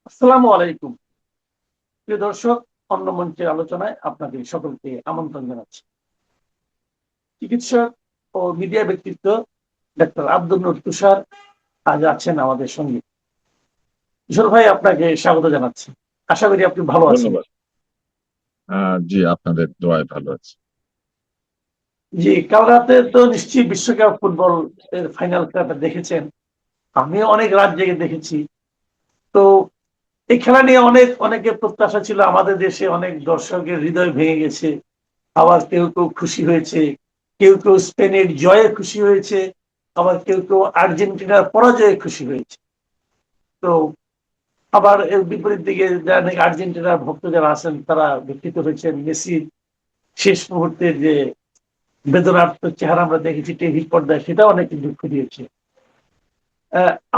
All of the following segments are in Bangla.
আসসালামু আলাইকুম। প্রিয় দর্শক, অন্য মঞ্চের আলোচনায় আপনাদের সকলকে আমন্ত্রণ জানাচ্ছি। চিকিৎসক ও মিডিয়া ব্যক্তিত্ব ডাক্তার আব্দুল নূর তুষার আজ আছেন আমাদের সঙ্গে। তুষার ভাই, আপনাকে স্বাগত জানাচ্ছি। আশা করি আপনি ভালো আছেন। ধন্যবাদ। জি, আপনাদের দোয়ায় ভালো আছে। জি, কাল রাতে তো নিশ্চয়ই বিশ্বকাপ ফুটবল এর ফাইনাল খেলাটা দেখেছেন। আমিও অনেক রাত জেগে দেখেছি। তো এই খেলা নিয়ে অনেকের প্রত্যাশা ছিল। আমাদের দেশে অনেক দর্শকের হৃদয় ভেঙে গেছে। আবার কেউ কেউ খুশি হয়েছে, কেউ কেউ স্পেনের জয়ে খুশি হয়েছে, আবার কেউ কেউ আর্জেন্টিনার পরাজয়ে খুশি হয়েছে। তো আবার এর বিপরীত দিকে যারা নাকি আর্জেন্টিনার ভক্ত যারা আছেন তারা দুঃখিত হয়েছেন। মেসির শেষ মুহূর্তের যে বেদনার্থ চেহারা আমরা দেখেছি টিভি পর্দায়, সেটা অনেকে দুঃখ দিয়েছে।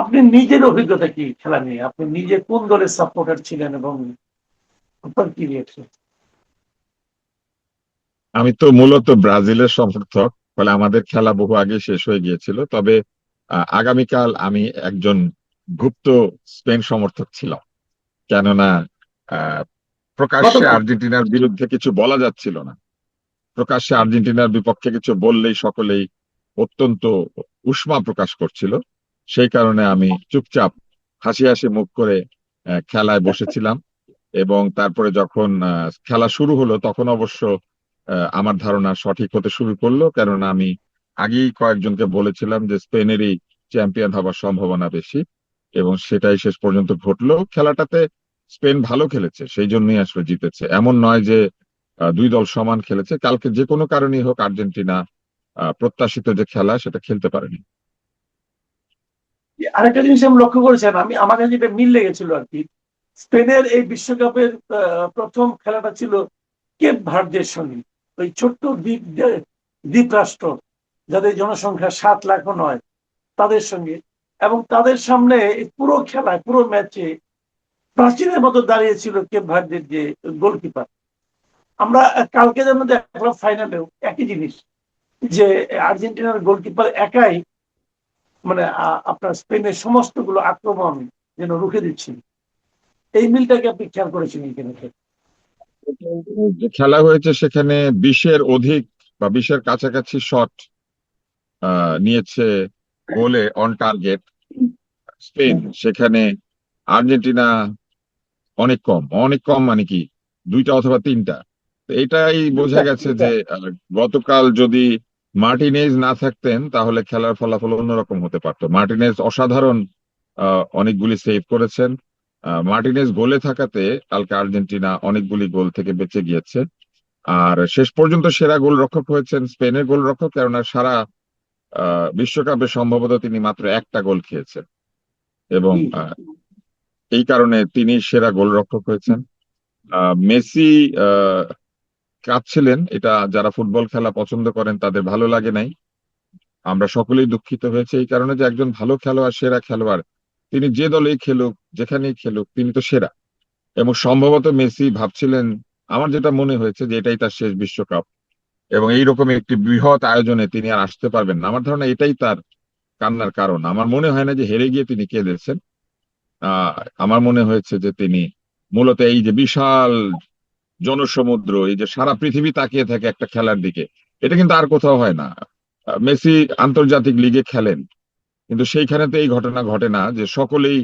আপনি নিজের অভিজ্ঞতা কি খেলা নিয়ে? আপনি নিজে কোন দলের সাপোর্টার ছিলেন এবং আপনার কি রিয়েকশন? আমি তো মূলত ব্রাজিলের সমর্থক, ফলে আমাদের খেলা বহু আগে শেষ হয়ে গিয়েছিল। তবে আগামীকাল আমি একজন গুপ্ত স্পেন সমর্থক ছিলাম। কেননা আহ, প্রকাশ্যে গতকাল আর্জেন্টিনার বিরুদ্ধে কিছু বলা যাচ্ছিল না। প্রকাশ্যে আর্জেন্টিনার বিপক্ষে কিছু বললেই সকলেই অত্যন্ত উষ্মা প্রকাশ করছিল। সেই কারণে আমি চুপচাপ হাসি হাসি মুখ করে খেলায় বসেছিলাম। এবং তারপরে যখন খেলা শুরু হলো তখন অবশ্য আমার ধারণা সঠিক হতে শুরু করলো, কেননা আমি আগেই কয়েকজনকে বলেছিলাম যে স্পেনেরই চ্যাম্পিয়ন হবার সম্ভাবনা বেশি, এবং সেটাই শেষ পর্যন্ত ঘটলো। খেলাটাতে স্পেন ভালো খেলেছে, সেই জন্যই আসলে জিতেছে। এমন নয় যে দুই দল সমান খেলেছে। কালকে যে কোনো কারণেই হোক আর্জেন্টিনা প্রত্যাশিত যে খেলা সেটা খেলতে পারেনি। আরেকটা জিনিস আমি লক্ষ্য করেছেন, আমার কাছে যেটা মিল লেগেছিল আর কি। স্পেনের এই বিশ্বকাপের প্রথম খেলাটা ছিল কেপ ভার্দের সঙ্গে। ওই ছোট্ট দ্বীপ রাষ্ট্র, যাদের জনসংখ্যা 7 লাখও নয়, তাদের সঙ্গে। এবং তাদের সামনে এই পুরো খেলায়, পুরো ম্যাচে প্রাচীরের মতো দাঁড়িয়েছিল কেপ ভার্দের যে গোলকিপার। আমরা কালকে যেন দেখলাম ফাইনালেও একই জিনিস, যে আর্জেন্টিনার গোলকিপার একাই মানে আপনার স্পেনের সমস্ত গুলো আক্রমণ যেন রুখে দিচ্ছিল। এই মিলটাকে আপনি খেয়াল করেছেন এখানে? যে খেলা হয়েছে সেখানে 20-এর অধিক বা 20-এর কাছাকাছি শট নিয়েছে গোলে অন টার্গেট স্পেন। সেখানে আর্জেন্টিনা অনেক কম, অনেক কম, মানে কি দুইটা অথবা তিনটা। তো এটাই বোঝা দুইটা গেছে দুইটা যে গতকাল যদি মার্টিনেজ না থাকতেন তাহলে খেলার ফলাফল অন্যরকম হতে পারতো। মার্টিনেজ অসাধারণ অনেকগুলি সেভ করেছেন। মার্টিনেজ গোলে থাকাতে কালকে আর্জেন্টিনা অনেকগুলি গোল থেকে বেঁচে গিয়েছে। আর শেষ পর্যন্ত সেরা গোলরক্ষক হয়েছেন স্পেনের গোলরক্ষক, কেননা সারা বিশ্বকাপে সম্ভবত তিনি মাত্র একটা গোল খেয়েছেন, এবং জি। এই কারণে তিনি সেরা গোলরক্ষক হয়েছেন। মেসি আহ, কাঁদছিলেন, এটা যারা ফুটবল খেলা পছন্দ করেন তাদের ভালো লাগে নাই। আমরা সকলেই দুঃখিত হয়েছে এই কারণে যে একজন ভালো খেলোয়াড়, সেরা খেলোয়াড়, তিনি যে দলেই খেলুক যেখানেই খেলুক তিনি তো সেরা। এবং সম্ভবত মেসি ভাবছিলেন, আমার যেটা মনে হয়েছে, যে এটাই তার শেষ বিশ্বকাপ, এবং এইরকম একটি বৃহৎ আয়োজনে তিনি আর আসতে পারবেন না। আমার ধারণা এটাই তার কান্নার কারণ। আমার মনে হয় না যে হেরে গিয়ে তিনি কেঁদেছেন। আহ আমার মনে হয়েছে যে তিনি মূলত এই যে বিশাল জনসমুদ্র, এই যে সারা পৃথিবী তাকিয়ে থাকে একটা খেলার দিকে, এটা কিন্তু আর কোথাও হয় না। মেসি আন্তর্জাতিক লিগে খেলেন, কিন্তু সেইখানে তো এই ঘটনা ঘটে না যে সকলেই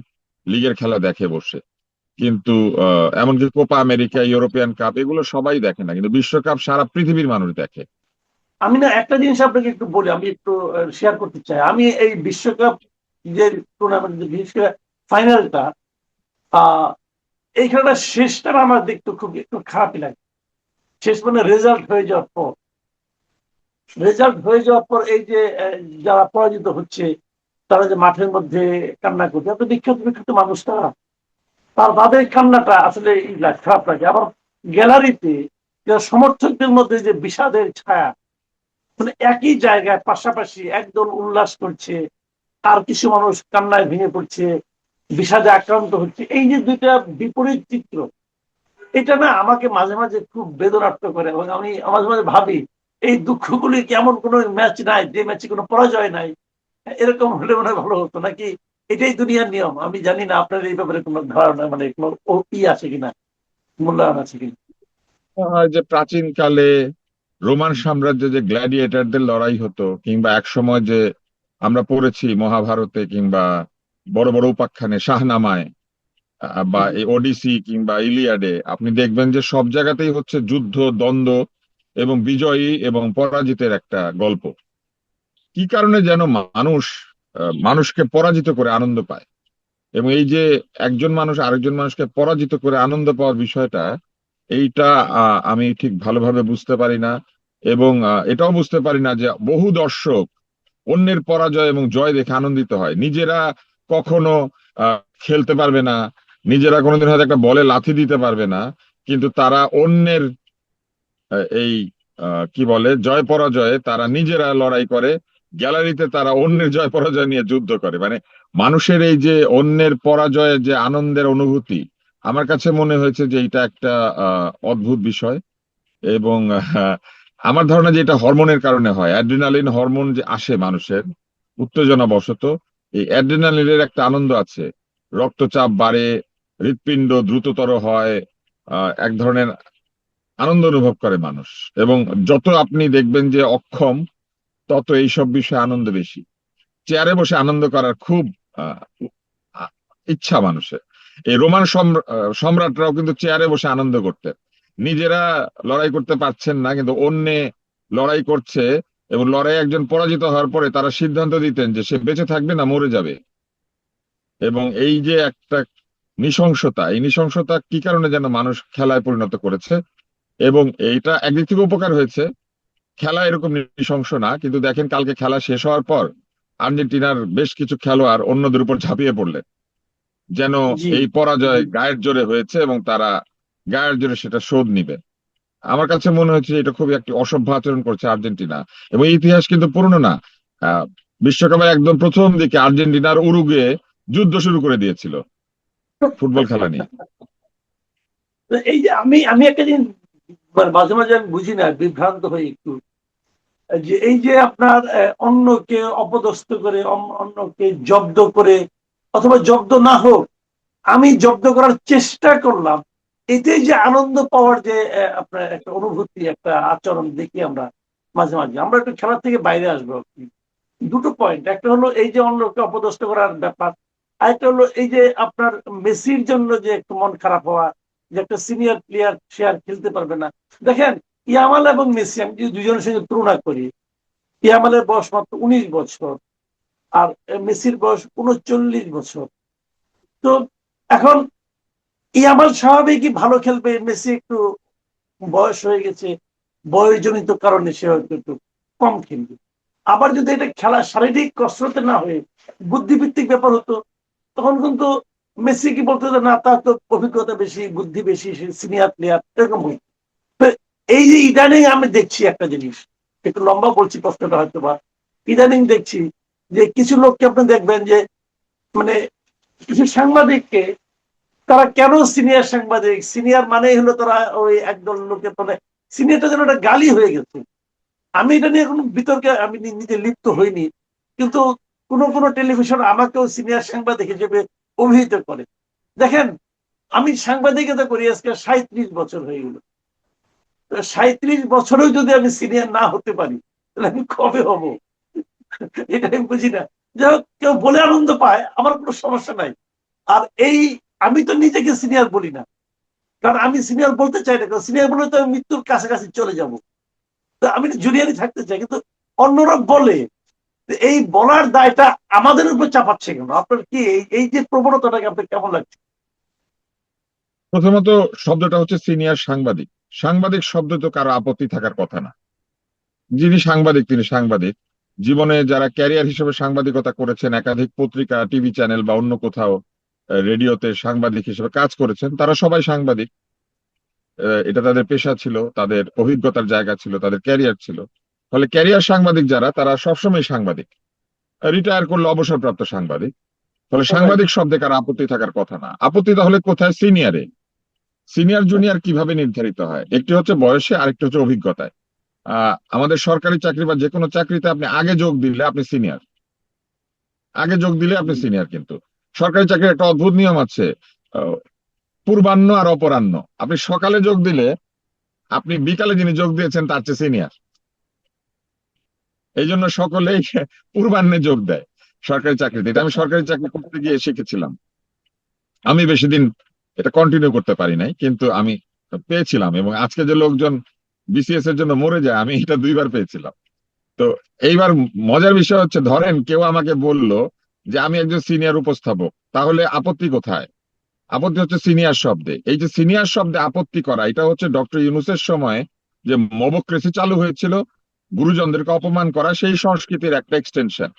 লিগের খেলা দেখে বসে। কিন্তু এমনকি কোপা আমেরিকা, ইউরোপিয়ান কাপ এগুলো সবাই দেখে না, কিন্তু বিশ্বকাপ সারা পৃথিবীর মানুষ দেখে। আমি না একটা জিনিস আপনাকে একটু বলি, আমি একটু শেয়ার করতে চাই। আমি এই বিশ্বকাপ যে টুর্নামেন্ট, বিশেষ করে ফাইনালটা, আহ এই খেলাটা শেষটা না আমার দেখতে খুব একটু খারাপই লাগে। শেষ মানে রেজাল্ট হয়ে যাওয়ার পর এই যে যারা পরাজিত হচ্ছে, তারা যে মাঠের মধ্যে কান্না করছে, এত বিখ্যাত বিখ্যাত মানুষ তারা, তাদের কান্নাটা আসলে খারাপ লাগে। আবার গ্যালারিতে সমর্থকদের মধ্যে যে বিষাদের ছায়া, মানে একই জায়গায় পাশাপাশি একদল উল্লাস করছে, আর কিছু মানুষ কান্নায় ভেঙে পড়ছে, বিষাদে আক্রান্ত হচ্ছে। এই যে দুইটা বিপরীত চিত্র, এটা না আমাকে মাঝে মাঝে খুব বেদনার্থ করে। এবং আমি মাঝে মাঝে ভাবি, এই দুঃখগুলি কেমন কোনো ম্যাচ নাই যে ম্যাচে কোনো পরাজয় নাই? এরকম হলে মনে হয় ভালো হতো নাকি? এটাই দুনিয়ার নিয়ম। আমি জানি না আপনার এই ব্যাপারে কোনো ধারণা, মানে কোনো আছে কিনা, মূল্যায়ন আছে কিনা। হয় যে প্রাচীন কালে রোমান সাম্রাজ্যে যে গ্ল্যাডিয়েটরদের লড়াই হতো, কিংবা এক সময় যে আমরা পড়েছি মহাভারতে কিংবা বড় বড় উপাখ্যানে, শাহনামায়, বা জি এই ওডিসি কিংবা ইলিয়াডে, আপনি দেখবেন যে সব জায়গাতেই হচ্ছে যুদ্ধ, দ্বন্দ্ব এবং বিজয়ী এবং পরাজিতের একটা গল্প। কি কারণে যেন মানুষ মানুষকে পরাজিত করে আনন্দ পায়, এবং এই যে একজন মানুষ আরেকজন মানুষকে পরাজিত করে আনন্দ পাওয়ার বিষয়টা, এইটা আমি ঠিক ভালোভাবে বুঝতে পারি না। এবং এটাও বুঝতে পারি না যে বহু দর্শক অন্যের পরাজয় এবং জয় দেখে আনন্দিত হয়। নিজেরা কখনো খেলতে পারবে না, নিজেরা কোনোদিন হয়তো একটা বলে লাথি দিতে পারবে না, কিন্তু তারা অন্যের এই কি বলে জয় পরাজয়ে তারা নিজেরা লড়াই করে। গ্যালারিতে তারা অন্যের জয় পরাজয় নিয়ে যুদ্ধ করে। মানে মানুষের এই যে অন্যের পরাজয়ের যে আনন্দের অনুভূতি, আমার কাছে মনে হয়েছে যে এটা একটা অদ্ভুত বিষয়। এবং আমার ধারণা যে এটা হরমোনের কারণে হয়, অ্যাড্রিনালিন হরমোন যে আসে মানুষের উত্তেজনা বশত। এই অ্যাড্রিনালিনের একটা আনন্দ আছে, রক্তচাপ বাড়ে, হৃৎপিণ্ড দ্রুততর হয়, এক ধরনের আনন্দ অনুভব করে মানুষ। এবং যত আপনি দেখবেন যে অক্ষম, তত এইসব বিষয়ে আনন্দ বেশি। চেয়ারে বসে আনন্দ করার খুব আহ, আ- ইচ্ছা মানুষের। এই রোমান সম্রাটরাও কিন্তু চেয়ারে বসে আনন্দ করতেন। নিজেরা লড়াই করতে পারছেন না, কিন্তু অন্যে লড়াই করছে, এবং লড়াই একজন পরাজিত হওয়ার পরে তারা সিদ্ধান্ত দিতেন যে সে বেঁচে থাকবে না মরে যাবে। এবং এই যে একটা নৃশংসতা, এই নৃশংসতা কি কারণে যেন মানুষ খেলায় পরিণত করেছে। এবং এইটা একদিক থেকে উপকার হয়েছে, খেলা এরকম নৃশংস না, কিন্তু দেখেন কালকে খেলা শেষ হওয়ার পর আর্জেন্টিনার বেশ কিছু খেলোয়াড় অন্যদের উপর ঝাঁপিয়ে পড়লেন, যেন জি এই পরাজয় গায়ের জোরে হয়েছে এবং তারা গায়ের জোরে সেটা শোধ নিবে। আমার কাছে মনে হচ্ছে যে এটা খুবই একটি অসভ্য আচরণ করছে আর্জেন্টিনা। এবং এই ইতিহাস কিন্তু পুরনো না। আহ, বিশ্বকাপের একদম প্রথম দিকে আর্জেন্টিনার উরুগুয়ে যুদ্ধ শুরু করে দিয়েছিল ফুটবল খেলা নিয়ে। তো এই যে আমি আমি একটা জিনিস, মানে মাঝে মাঝে আমি বুঝি না, বিভ্রান্ত হই একটু, যে এই যে আপনার অন্যকে অপদস্থ করে, অন্যকে জব্দ করে, অথবা জব্দ না হোক, আমি জব্দ করার চেষ্টা করলাম, এতেই যে আনন্দ পাওয়ার যে আপনার একটা অনুভূতি, একটা আচরণ দেখি আমরা মাঝে মাঝে। আমরা একটু খেলার থেকে বাইরে আসবো আর কি। দুটো পয়েন্ট, একটা হলো এই যে অন্যকে অপদস্থ করার ব্যাপার, আরেকটা হলো এই যে আপনার মেসির জন্য যে একটু মন খারাপ হওয়া, যে একটা সিনিয়র প্লেয়ার সে আর খেলতে পারবে না। দেখেন, ইয়ামাল এবং মেসি আমি যদি দুজনের সঙ্গে তুলনা করি, ইয়ামালের বয়স মাত্র 19 বছর, আর মেসির বয়স 39 বছর। তো এখন ইয়ামাল স্বাভাবিকই ভালো খেলবে, মেসি একটু বয়স হয়ে গেছে, বয়সজনিত কারণে সে হয়তো একটু কম খেলবে। আবার যদি এটা খেলা শারীরিক কসরতে না হয়ে বুদ্ধিভিত্তিক ব্যাপার হতো, তখন কিন্তু মেসি কি বলতো যে না, তার তো অভিজ্ঞতা বেশি, বুদ্ধি বেশি, সে সিনিয়র প্লেয়ার, এরকম হইতো। তো এই যে ইদানিং আমি দেখছি একটা জিনিস, একটু লম্বা বলছি প্রশ্নটা হয়তো, বা ইদানিং দেখছি যে কিছু লোককে আপনি দেখবেন যে, মানে কিছু সাংবাদিককে, তারা কেন সিনিয়র সাংবাদিক, সিনিয়র মানেই হলো তারা ওই একদল লোকের, মানে সিনিয়রটা যেন একটা গালি হয়ে গেছে। আমি এটা নিয়ে কোনো বিতর্কে আমি নিজে লিপ্ত হইনি, কিন্তু কোন কোন টেলিভিশন আমাকেও সিনিয়র সাংবাদিক হিসেবে অভিহিত করে। দেখেন, আমি সাংবাদিকতা করি আজকে 37 বছর হয়ে গেল। 37 বছরেও যদি আমি সিনিয়র না হতে পারি, তাহলে আমি কবে হব? এটা আমি বুঝি না। যাই হোক, কেউ বলে আনন্দ পায়, আমার কোনো সমস্যা নাই। আর এই, আমি তো নিজেকে সিনিয়র বলি না, কারণ আমি সিনিয়র বলতে চাই না, কারণ সিনিয়র বলে তো আমি মৃত্যুর কাছাকাছি চলে যাব। তো আমি জুনিয়রই থাকতে চাই, কিন্তু অন্যরা বলে, এই বলার দায়টা আমাদের উপর চাপাচ্ছে কেন? আপনার কি এই যে প্রবণতাটাকে আপনার কেমন লাগছে? প্রথমত, শব্দটা হচ্ছে সিনিয়র সাংবাদিক। সাংবাদিক শব্দ তো কারো আপত্তি থাকার কথা না। যিনি সাংবাদিক তিনি সাংবাদিক। জীবনে যারা ক্যারিয়ার হিসেবে সাংবাদিকতা করেছেন, একাধিক পত্রিকা, টিভি চ্যানেল বা অন্য কোথাও রেডিওতে সাংবাদিক হিসেবে কাজ করেছেন, তারা সবাই সাংবাদিক। এটা তাদের পেশা ছিল, তাদের অভিজ্ঞতার জায়গা ছিল, তাদের ক্যারিয়ার ছিল। ফলে ক্যারিয়ার সাংবাদিক যারা, তারা সবসময় সাংবাদিক। রিটায়ার করলে অবসরপ্রাপ্ত সাংবাদিক। ফলে রাইট। সাংবাদিক শব্দে কারো আপত্তি থাকার কথা না। আপত্তি তাহলে কোথায়? সিনিয়রে। সিনিয়র জুনিয়র কিভাবে নির্ধারিত হয়? একটি হচ্ছে বয়সে, আরেকটি হচ্ছে অভিজ্ঞতায়। আমাদের সরকারি চাকরি বা যে কোনো চাকরিতে আপনি আগে যোগ দিলে আপনি সিনিয়র, আগে যোগ দিলে আপনি সিনিয়র। কিন্তু সরকারি চাকরির একটা অদ্ভুত নিয়ম আছে, আহ, পূর্বাহ্ন আর অপরাহ্ন। আপনি সকালে যোগ দিলে আপনি বিকালে যিনি যোগ দিয়েছেন তার চেয়ে সিনিয়র। এই জন্য সকলেই পূর্বাহ্নে যোগ দেয় সরকারি চাকরিতে। এটা আমি সরকারি চাকরি করতে গিয়ে শিখেছিলাম। আমি বেশি দিন এটা কন্টিনিউ করতে পারি নাই, কিন্তু আমি পেয়েছিলাম। এবং আজকে যে লোকজন বিসিএস এর জন্য মরে যায়, আমি এটা 2বার পেয়েছিলাম। তো এইবার মজার বিষয় হচ্ছে, ধরেন কেউ আমাকে বলল যে আমি একজন সিনিয়র উপস্থাপক, তাহলে আপত্তি কোথায়? আপত্তি হচ্ছে সিনিয়র শব্দে। এই যে সিনিয়র শব্দে আপত্তি করা, এটা হচ্ছে ডক্টর ইউনূসের সময় যে মবক্রেসি চালু হয়েছিল, গুরুজনদেরকে অপমান করা, সেই সংস্কৃতির একটা এক্সটেনশন।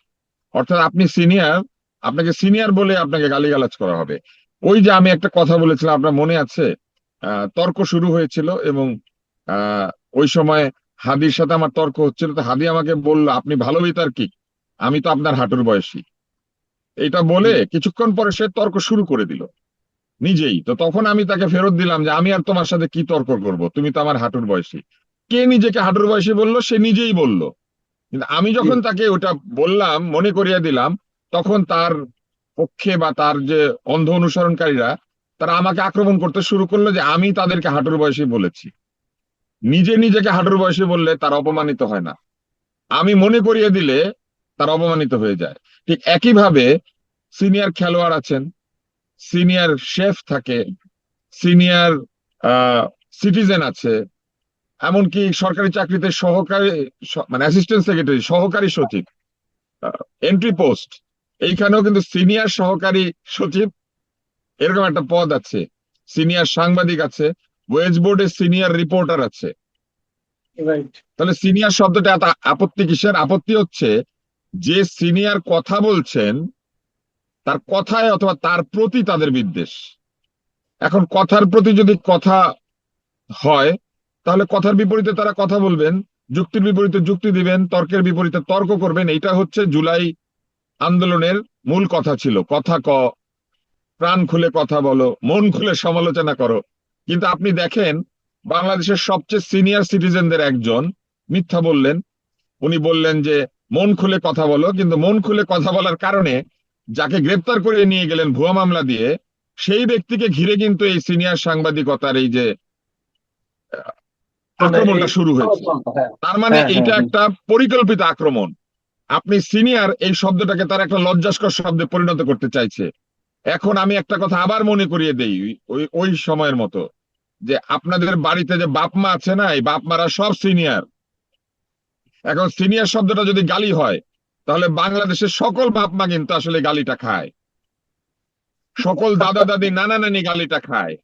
অর্থাৎ আপনি সিনিয়র, আপনাকে সিনিয়র বলে আপনাকে গালিগালাজ করা হবে। ওই যে আমি একটা কথা বলেছিলাম, আপনার মনে আছে? তর্ক শুরু হয়েছিল এবং আহ ওই সময় হাদির সাথে আমার তর্ক হচ্ছিল। তো হাদি আমাকে বলল, আপনি ভালো বিতার্কিক, আমি তো আপনার হাঁটুর বয়সী। এটা বলে কিছুক্ষণ পরে সে তর্ক শুরু করে দিল নিজেই। তো তখন আমি তাকে ফেরত দিলাম যে আমি আর তোমার সাথে কি তর্ক করব, তুমি তো আমার হাঁটুর বয়সী। কে নিজেকে হাঁটুর বয়সী বললো? সে নিজেই বলল। কিন্তু আমি জি, যখন তাকে ওটা বললাম, মনে করিয়ে দিলাম, তখন তার পক্ষে বা তার যে অন্ধ অনুসরণকারীরা, তারা আমাকে আক্রমণ করতে শুরু করলো যে আমি তাদেরকে হাঁটুর বয়সী বলেছি। নিজে নিজেকে হাঁটুর বয়সী বললে তার অপমানিত হয় না, আমি মনে করিয়ে দিলে তার অপমানিত হয়ে যায়। ঠিক একইভাবে সিনিয়র খেলোয়াড় আছেন, সিনিয়র শেফ থাকে, সিনিয়র সিটিজেন আছে, এমনকি সরকারি চাকরিতে সহকারী, মানে অ্যাসিস্ট্যান্ট সেক্রেটারি, সহকারী সচিব, এন্ট্রি পোস্ট, এইখানেও কিন্তু সিনিয়র সহকারী সচিব এরকম একটা পদ আছে। সিনিয়র সাংবাদিক আছে, ওয়েজ বোর্ডের সিনিয়র রিপোর্টার আছে। রাইট। তাহলে সিনিয়র শব্দটা এত আপত্তি কিসের? আপত্তি হচ্ছে যে সিনিয়র কথা বলছেন, তার কথায় অথবা তার প্রতি তাদের বিদ্বেষ। এখন কথার প্রতি যদি কথা হয়, তাহলে কথার বিপরীতে তারা কথা বলবেন, যুক্তির বিপরীতে যুক্তি দিবেন, তর্কের বিপরীতে তর্ক করবেন। এটা হচ্ছে জুলাই আন্দোলনের মূল কথা ছিল, কথা ক, প্রাণ খুলে কথা বলো, মন খুলে সমালোচনা করো। কিন্তু আপনি দেখেন, বাংলাদেশের সবচেয়ে সিনিয়র সিটিজেনদের একজন মিথ্যা বললেন। উনি বললেন যে মন খুলে কথা বলো, কিন্তু মন খুলে কথা বলার কারণে যাকে গ্রেপ্তার করে নিয়ে গেলেন ভুয়া মামলা দিয়ে, সেই ব্যক্তিকে ঘিরে কিন্তু এই সিনিয়র সাংবাদিকতার এই যে মানে এই আক্রমণটা শুরু হয়েছে। হ্যাঁ, তার মানে হ্যাঁ, হ্যাঁ, এইটা হ্যাঁ। একটা পরিকল্পিত আক্রমণ। আপনি সিনিয়র এই শব্দটাকে তার একটা লজ্জাস্কর শব্দে পরিণত করতে চাইছে। এখন আমি একটা কথা আবার মনে করিয়ে দেই, ওই ওই সময়ের মতো, যে আপনাদের বাড়িতে যে বাপ মা আছে না, এই বাপ মারা সব সিনিয়র। এখন সিনিয়র শব্দটা যদি গালি হয়, তাহলে বাংলাদেশের সকল বাপ মা কিন্তু আসলে গালিটা খায়, সকল দাদা দাদি নানা নানি গালিটা খায়,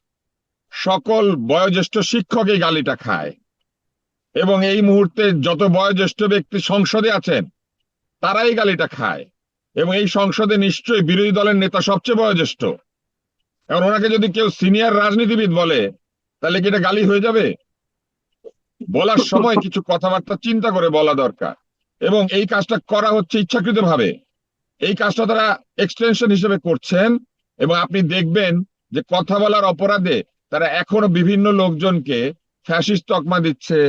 সকল বয়োজ্যেষ্ঠ শিক্ষক এই গালিটা খায়। এবং এই মুহূর্তে যত বয়োজ্যেষ্ঠ ব্যক্তি সংসদে আছেন, তারাই গালিটা খায়। এবং এই সংসদে নিশ্চয়ই বিরোধী দলের নেতা সবচেয়ে বয়োজ্যেষ্ঠ। এখন ওনাকে যদি কেউ সিনিয়র রাজনীতিবিদ বলে, তাহলে কি এটা গালি হয়ে যাবে? বলার সময় কিছু কথাবার্তা চিন্তা করে বলা দরকার। এবং এই কাজটা করা হচ্ছে ইচ্ছাকৃত ভাবে। এই কাজটা তারা এক্সটেনশন হিসেবে করছেন। এবং আপনি দেখবেন যে কথা বলার অপরাধে তারা এখনো বিভিন্ন লোকজনকে ফ্যাসিস্ট তকমা দিচ্ছে।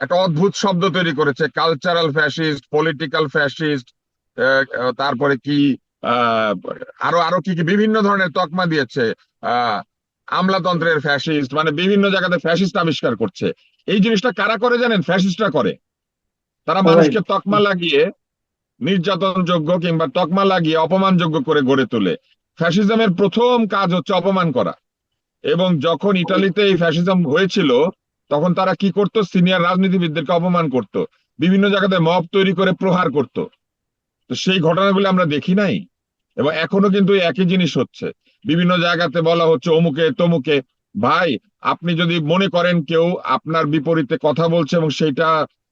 একটা অদ্ভুত শব্দ তৈরি করেছে, কালচারাল ফ্যাসিস্ট, পলিটিক্যাল ফ্যাসিস্ট, তারপরে কি আহ আরো আরো কি কি বিভিন্ন ধরনের তকমা দিয়েছে। আহ আমলাতন্ত্রের ফ্যাসিস্ট, মানে বিভিন্ন জায়গাতে ফ্যাসিস্ট আবিষ্কার করছে। এই জিনিসটা কারা করে জানেন? ফ্যাসিস্টরা করে। তারা রাইট। মানুষকে তকমা লাগিয়ে নির্যাতনযোগ্য কিংবা তকমা লাগিয়ে অপমানযোগ্য করে গড়ে তোলে। ফ্যাসিজমের প্রথম কাজ হচ্ছে অপমান করা। এবং যখন ইটালিতে এই ফ্যাসিজম হয়েছিল, তখন তারা কি করতো? সিনিয়র রাজনীতিবিদদেরকে অপমান করত, বিভিন্ন জায়গাতে মব তৈরি করে প্রহার করত। তো সেই ঘটনাগুলো আমরা দেখি নাই? এবং এখনো কিন্তু এই একই জিনিস হচ্ছে। বিভিন্ন জায়গাতে বলা হচ্ছে অমুকে তমুকে। ভাই, আপনি যদি মনে করেন কেউ আপনার বিপরীতে কথা বলছে এবং সেটা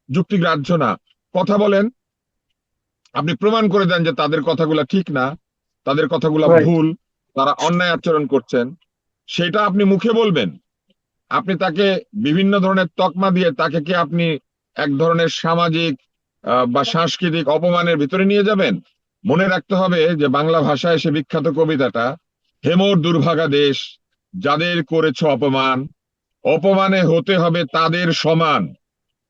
যুক্তিগ্রাহ্য না, কথা বলেন, আপনি প্রমাণ করে দেন যে তাদের কথাগুলো ঠিক না, তাদের কথাগুলো রাইট। ভুল, তারা অন্যায় আচরণ করছেন, সেটা আপনি মুখে বলবেন। আপনি তাকে বিভিন্ন ধরনের তকমা দিয়ে তাকে কি আপনি এক ধরনের সামাজিক বা সাংস্কৃতিক অপমানের ভিতরে নিয়ে যাবেন? মনে রাখতে হবে যে বাংলা ভাষায় সে বিখ্যাত কবিতাটা, হেমোর দুর্ভাগা দেশ, যাদের করেছ অপমান, অপমানে হতে হবে তাদের সমান।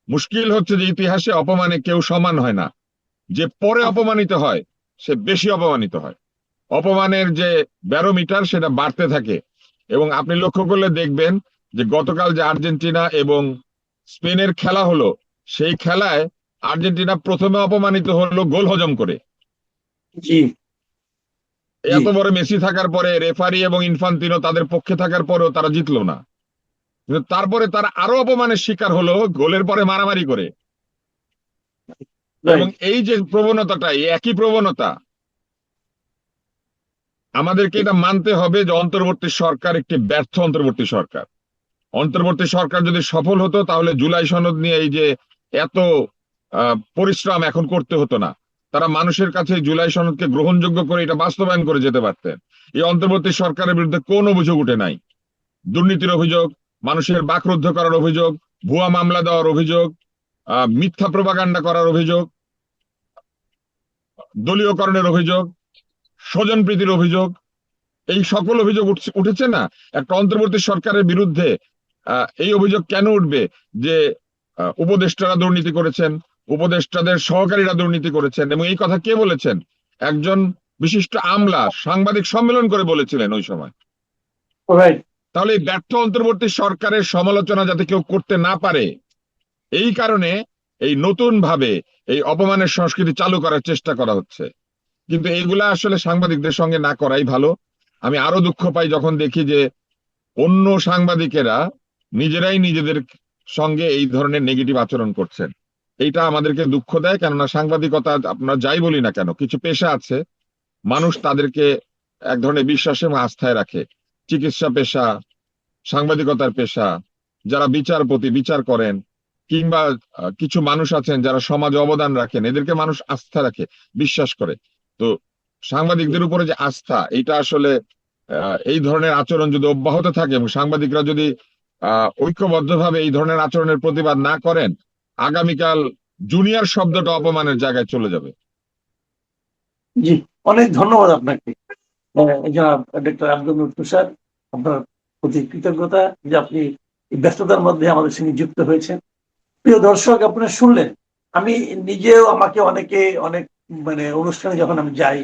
মুশকিল হচ্ছে যে ইতিহাসে অপমানে কেউ সমান হয় না। যে পরে অপমানিত হয়, সে বেশি অপমানিত হয়। অপমানের যে ব্যারোমিটার সেটা বাড়তে থাকে। এবং আপনি লক্ষ্য করলে দেখবেন যে গতকাল যে আর্জেন্টিনা এবং স্পেনের খেলা হলো, সেই খেলায় আর্জেন্টিনা প্রথমে অপমানিত হলো গোল হজম করে। জি জি। এত বড় মেসি থাকার পরে, রেফারি এবং ইনফান্তিনো তাদের পক্ষে থাকার পরেও তারা জিতলো না। কিন্তু তারপরে তারা আরো অপমানের শিকার হলো গোলের পরে মারামারি করে। এবং রাইট। এই যে প্রবণতাটা, এই একই প্রবণতা, আমাদেরকে এটা মানতে হবে যে অন্তর্বর্তী সরকার একটি ব্যর্থ অন্তর্বর্তী সরকার। অন্তর্বর্তী সরকার যদি সফল হতো তাহলে জুলাই সনদ নিয়ে এই যে এত পরিশ্রম এখন করতে হতো না। তারা মানুষের কাছে জুলাই সনদকে গ্রহণযোগ্য করে এটা বাস্তবায়ন করে যেতে পারতেন। এই অন্তর্বর্তী সরকারের বিরুদ্ধে কোনো অভিযোগ উঠে নাই। দুর্নীতির অভিযোগ, মানুষের বাকরুদ্ধ করার অভিযোগ, ভুয়া মামলা দেওয়ার অভিযোগ, মিথ্যা প্রপাগান্ডা করার অভিযোগ, দলীয়করণের অভিযোগ, স্বজনপ্রীতির অভিযোগ, এই সকল অভিযোগ উঠেছে না। একটা অন্তর্বর্তী সরকারের বিরুদ্ধে এই অভিযোগ কেন উঠবে যে উপদেষ্টারা দুর্নীতি করেছেন, উপদেষ্টাদের সহকারীরা দুর্নীতি করেছেন? এবং এই কথা কে বলেছেন? একজন বিশিষ্ট আমলা সাংবাদিক সম্মেলন করে বলেছিলেন ওই সময়। রাইট। তাহলে এই ব্যর্থ অন্তর্বর্তী সরকারের সমালোচনা যাতে কেউ করতে না পারে, এই কারণে এই নতুন ভাবে এই অপমানের সংস্কৃতি চালু করার চেষ্টা করা হচ্ছে। কিন্তু এইগুলা আসলে সাংবাদিকদের সঙ্গে না করাই ভালো। আমি আরো দুঃখ পাই যখন দেখি যে অন্য সাংবাদিকেরা নিজেরাই নিজেদের সঙ্গে এই ধরনের নেগেটিভ আচরণ করছেন। এইটা আমাদেরকে দুঃখ দেয়, কেননা সাংবাদিকতা আপনারা যাই বলি না কেন, কিছু পেশা আছে, মানুষ তাদেরকে এক ধরনের বিশ্বাস এবং আস্থায় রাখে। চিকিৎসা পেশা, সাংবাদিকতার পেশা, যারা বিচারপতি বিচার করেন, কিংবা কিছু মানুষ আছেন যারা সমাজে অবদান রাখেন, এদেরকে মানুষ আস্থা রাখে, বিশ্বাস করে। তো সাংবাদিকদের উপরে যে আস্থা, এটা আসলে এই ধরনের আচরণ যদি অব্যাহত থাকে এবং সাংবাদিকরা যদি ঐক্যবদ্ধভাবে এই ধরনের আচরণের প্রতিবাদ না করেন, আগামীকাল জুনিয়র শব্দটা অপমানের জায়গায় চলে যাবে। জি, অনেক ধন্যবাদ আপনাকে জনাব ডক্টর আব্দুল নূর তুষার। আপনার প্রতি কৃতজ্ঞতা যে আপনি এই ব্যস্ততার মধ্যে আমাদের সঙ্গে যুক্ত হয়েছেন। প্রিয় দর্শক, আপনারা শুনলেন, আমি নিজেও, আমাকে অনেকে অনেক মানে অনুষ্ঠানে যখন আমি যাই,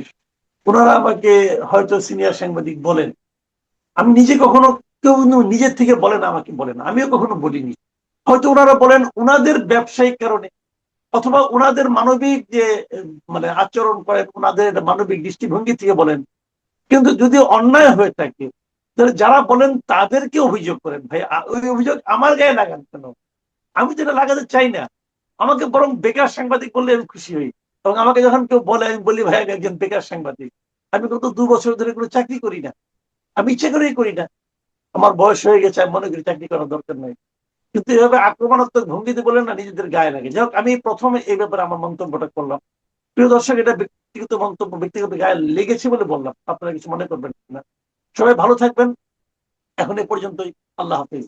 ওনারা আমাকে হয়তো সিনিয়র সাংবাদিক বলেন। আমি নিজে কখনো, কেউ নিজের থেকে বলেন আমাকে বলেন, আমিও কখনো বলিনি। হয়তো ওনারা বলেন ওনাদের ব্যবসায়িক কারণে, অথবা ওনাদের মানবিক যে মানে আচরণ করেন, ওনাদের মানবিক দৃষ্টিভঙ্গি থেকে বলেন। কিন্তু যদি অন্যায় হয়ে থাকে, তাহলে যারা বলেন তাদেরকে অভিযোগ করেন। ভাই, ওই অভিযোগ আমার গায়ে লাগান কেন? আমি যেটা লাগাতে চাই না। আমাকে বরং বেকার সাংবাদিক বললে আমি খুশি হই। এবং আমাকে যখন কেউ বলে, আমি বলি ভাই আমি একজন বেকার সাংবাদিক। আমি গত 2 বছর ধরে কোনো চাকরি করি না, আমি ইচ্ছে করেই করি না। আমার বয়স হয়ে গেছে, আমি মনে করি চাকরি করার দরকার নাই। কিন্তু এভাবে আক্রমণাত্মক ভঙ্গিতে বলেন না, নিজেদের গায়ে লাগে। যাই হোক, আমি প্রথমে এই ব্যাপারে আমার মন্তব্যটা করলাম। প্রিয় দর্শক, এটা ব্যক্তিগত মন্তব্য, ব্যক্তিগত গায়ে লেগেছে বলে বললাম, আপনারা কিছু মনে করবেন না। সবাই ভালো থাকবেন। এখন এ পর্যন্তই। আল্লাহ হাফিজ।